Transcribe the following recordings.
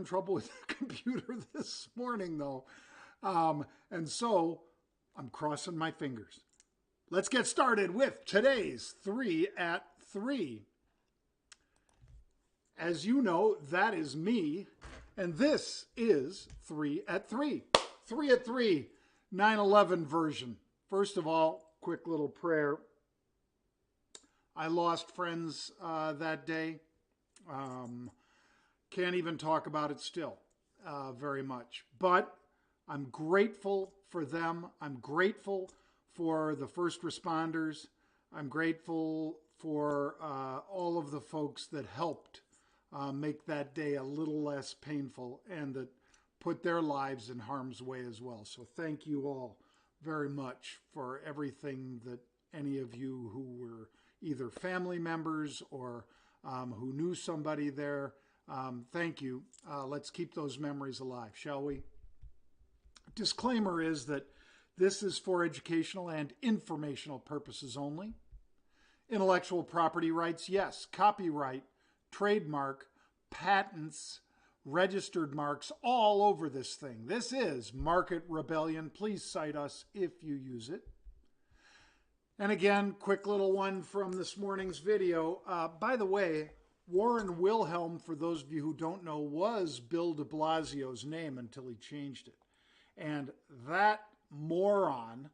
having trouble with the computer this morning, though. And so I'm crossing my fingers. Let's get started with today's 3 at 3. As you know, that is me, and this is 3 at 3. 3 at 3, 9/11 version. First of all, quick little prayer. I lost friends that day. Can't even talk about it still very much. But I'm grateful for them. I'm grateful for the first responders. I'm grateful for all of the folks that helped make that day a little less painful and that put their lives in harm's way as well. So thank you all very much for everything that any of you who were either family members or who knew somebody there. Thank you. Let's keep those memories alive, shall we? Disclaimer is that this is for educational and informational purposes only. Intellectual property rights, yes. Copyright, trademark, patents, registered marks all over this thing. This is Market Rebellion. Please cite us if you use it. And again, quick little one from this morning's video. By the way, Warren Wilhelm, for those of you who don't know, was Bill de Blasio's name until he changed it. And that moron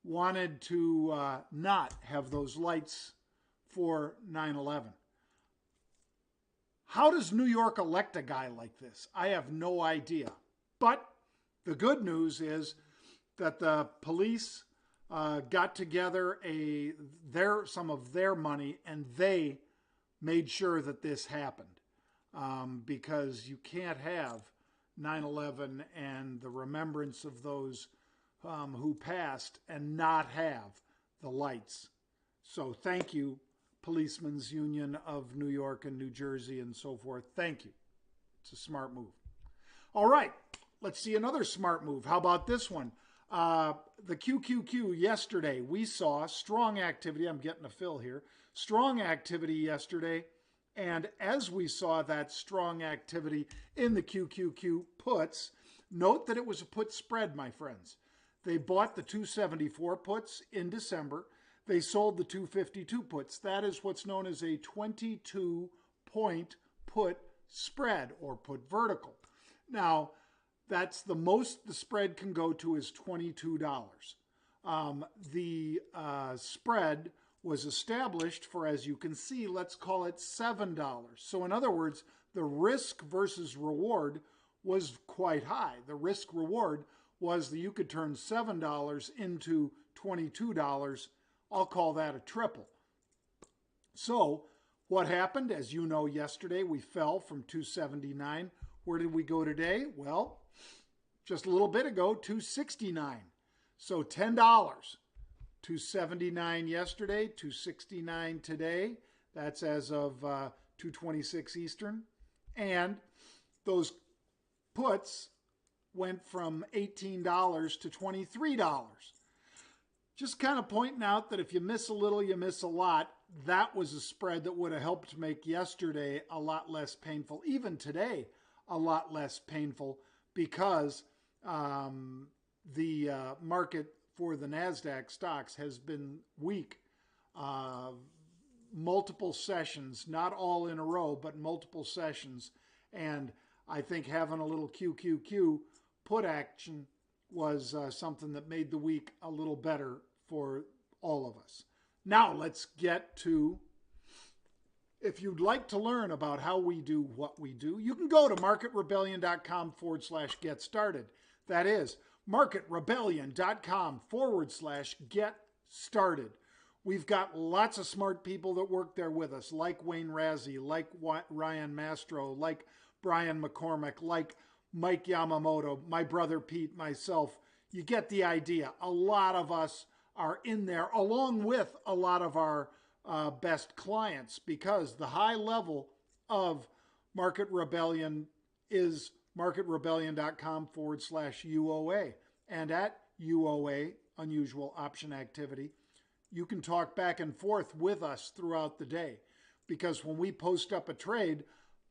wanted to not have those lights for 9/11. How does New York elect a guy like this? I have no idea. But the good news is that the police got together some of their money and they made sure that this happened because you can't have 9/11 and the remembrance of those who passed and not have the lights. So thank you, Policemen's Union of New York and New Jersey and so forth. Thank you. It's a smart move. All right, let's see another smart move. How about this one? The QQQ yesterday, we saw strong activity. I'm getting a fill here. Strong activity yesterday. And as we saw that strong activity in the QQQ puts, note that it was a put spread, my friends. They bought the 274 puts in December. They sold the 252 puts. That is what's known as a 22-point put spread or put vertical. Now, that's the most the spread can go to is $22. The spread was established for, as you can see, let's call it $7. So in other words, the risk versus reward was quite high. The risk reward was that you could turn $7 into $22. I'll call that a triple. So what happened? As you know, yesterday we fell from 279. Where did we go today? Well, just a little bit ago, 269. So $10. 279 yesterday, 269 today. That's as of 2:26 Eastern. And those puts went from $18 to $23. Just kind of pointing out that if you miss a little, you miss a lot. That was a spread that would have helped make yesterday a lot less painful. Even today, a lot less painful because the market for the NASDAQ stocks has been weak. Multiple sessions, not all in a row, but multiple sessions. And I think having a little QQQ put action was something that made the week a little better for all of us. Now let's get to, if you'd like to learn about how we do what we do, you can go to marketrebellion.com/get started. That is marketrebellion.com/get started. We've got lots of smart people that work there with us, like Wayne Razzie, like Ryan Mastro, like Brian McCormick, like Mike Yamamoto, my brother Pete, myself. You get the idea. A lot of us are in there, along with a lot of our best clients, because the high level of Market Rebellion is marketrebellion.com/UOA. And at UOA, Unusual Option Activity, you can talk back and forth with us throughout the day. Because when we post up a trade,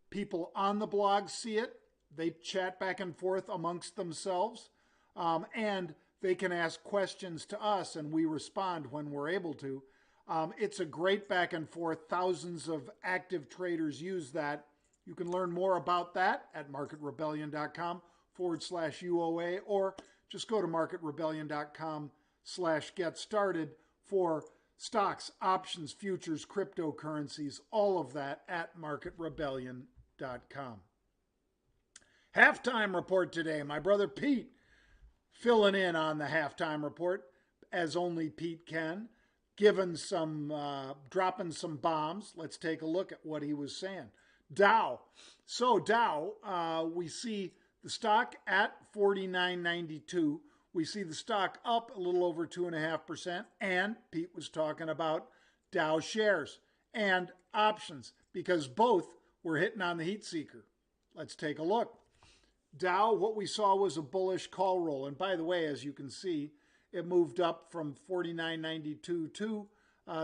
people on the blog see it, They chat back and forth amongst themselves, and they can ask questions to us, and we respond when we're able to. It's a great back and forth. Thousands of active traders use that. You can learn more about that at marketrebellion.com/UOA, or just go to marketrebellion.com/get started for stocks, options, futures, cryptocurrencies, all of that at marketrebellion.com. Halftime report today. My brother Pete filling in on the halftime report, as only Pete can, dropping some bombs. Let's take a look at what he was saying. Dow. So Dow, we see the stock at 49.92. We see the stock up a little over 2.5%. And Pete was talking about Dow shares and options because both were hitting on the heat seeker. Let's take a look. Dow, what we saw was a bullish call roll. And by the way, as you can see, it moved up from 49.92 to,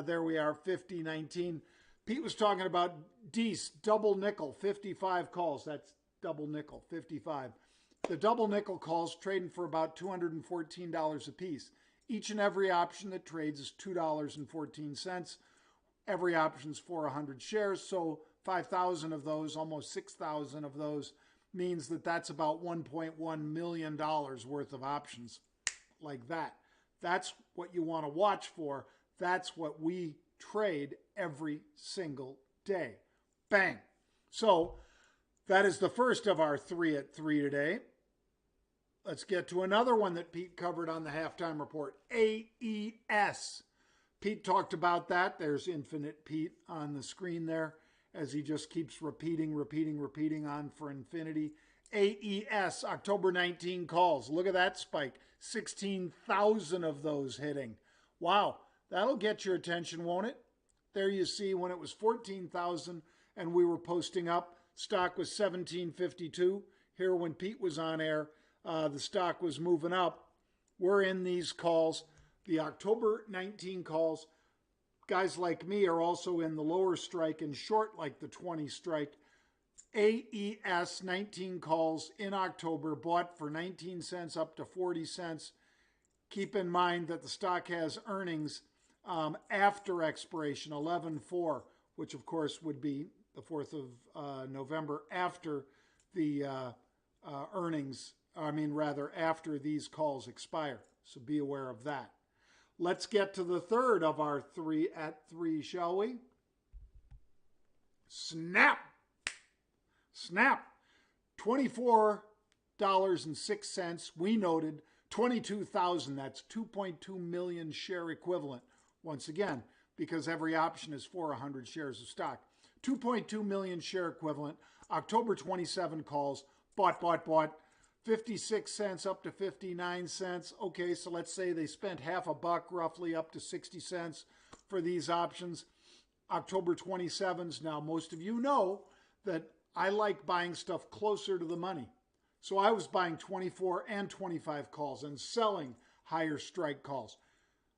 there we are, 50.19. Pete was talking about DEES, double nickel, 55 calls. That's double nickel, 55. The double nickel calls trading for about $214 a piece. Each and every option that trades is $2.14. Every option's for 100 shares, so 5,000 of those, almost 6,000 of those, means that that's about $1.1 million worth of options like that. That's what you want to watch for. That's what we trade every single day. Bang. So that is the first of our 3 at 3 today. Let's get to another one that Pete covered on the halftime report, AES. Pete talked about that. There's Infinite Pete on the screen there as he just keeps repeating on for infinity. AES, October 19 calls. Look at that spike. 16,000 of those hitting. Wow, that'll get your attention, won't it? There you see when it was 14,000 and we were posting up, stock was 1752. Here when Pete was on air, the stock was moving up. We're in these calls. The October 19 calls, guys like me are also in the lower strike and short like the 20 strike. AES 19 calls in October, bought for 19 cents up to 40 cents. Keep in mind that the stock has earnings after expiration, 11/4, which of course would be the 4th of November, after the earnings, after these calls expire. So be aware of that. Let's get to the third of our 3 at 3, shall we? Snap. Snap. $24.06. We noted 22,000. That's 2.2 million share equivalent. Once again, because every option is for 100 shares of stock. 2.2 million share equivalent. October 27 calls. Bought. 56 cents up to 59 cents. Okay, so let's say they spent half a buck, roughly up to 60 cents for these options. October 27s. Now, most of you know that I like buying stuff closer to the money. So I was buying 24 and 25 calls and selling higher strike calls.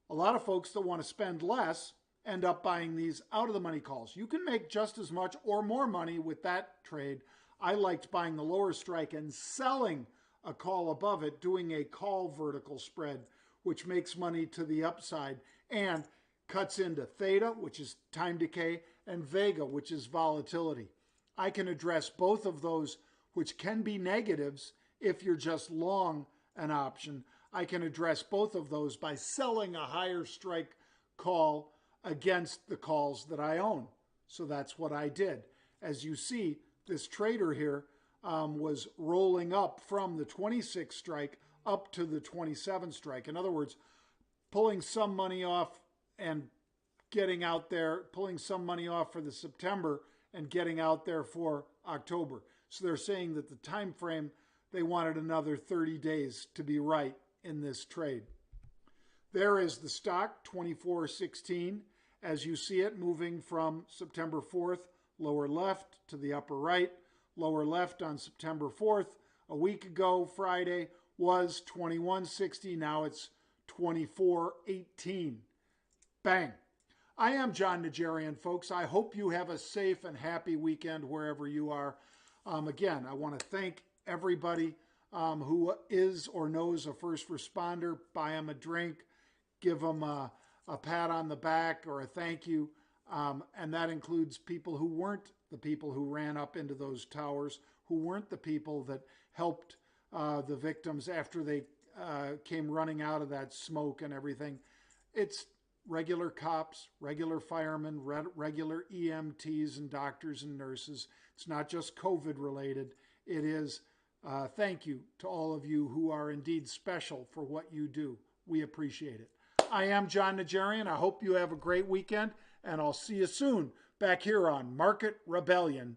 A lot of folks that want to spend less end up buying these out of the money calls. You can make just as much or more money with that trade. I liked buying the lower strike and selling a call above it, doing a call vertical spread, which makes money to the upside and cuts into theta, which is time decay, and vega, which is volatility. I can address both of those, which can be negatives if you're just long an option. I can address both of those by selling a higher strike call against the calls that I own. So that's what I did. As you see, this trader here was rolling up from the 26 strike up to the 27 strike. In other words, pulling some money off and getting out there, pulling some money off for the September and getting out there for October. So they're saying that the time frame, they wanted another 30 days to be right in this trade. There is the stock, 24.16, as you see it moving from September 4th, lower left to the upper right. Lower left on September 4th, a week ago, Friday, was 21.60. Now it's 24.18. Bang. I am Jon Najarian, folks. I hope you have a safe and happy weekend wherever you are. Again, I want to thank everybody who is or knows a first responder, buy them a drink, give them a pat on the back or a thank you. And that includes people who weren't the people who ran up into those towers, who weren't the people that helped the victims after they came running out of that smoke and everything. It's regular cops, regular firemen, regular EMTs and doctors and nurses. It's not just COVID related. It is thank you to all of you who are indeed special for what you do. We appreciate it. I am Jon Najarian. I hope you have a great weekend, and I'll see you soon back here on Market Rebellion.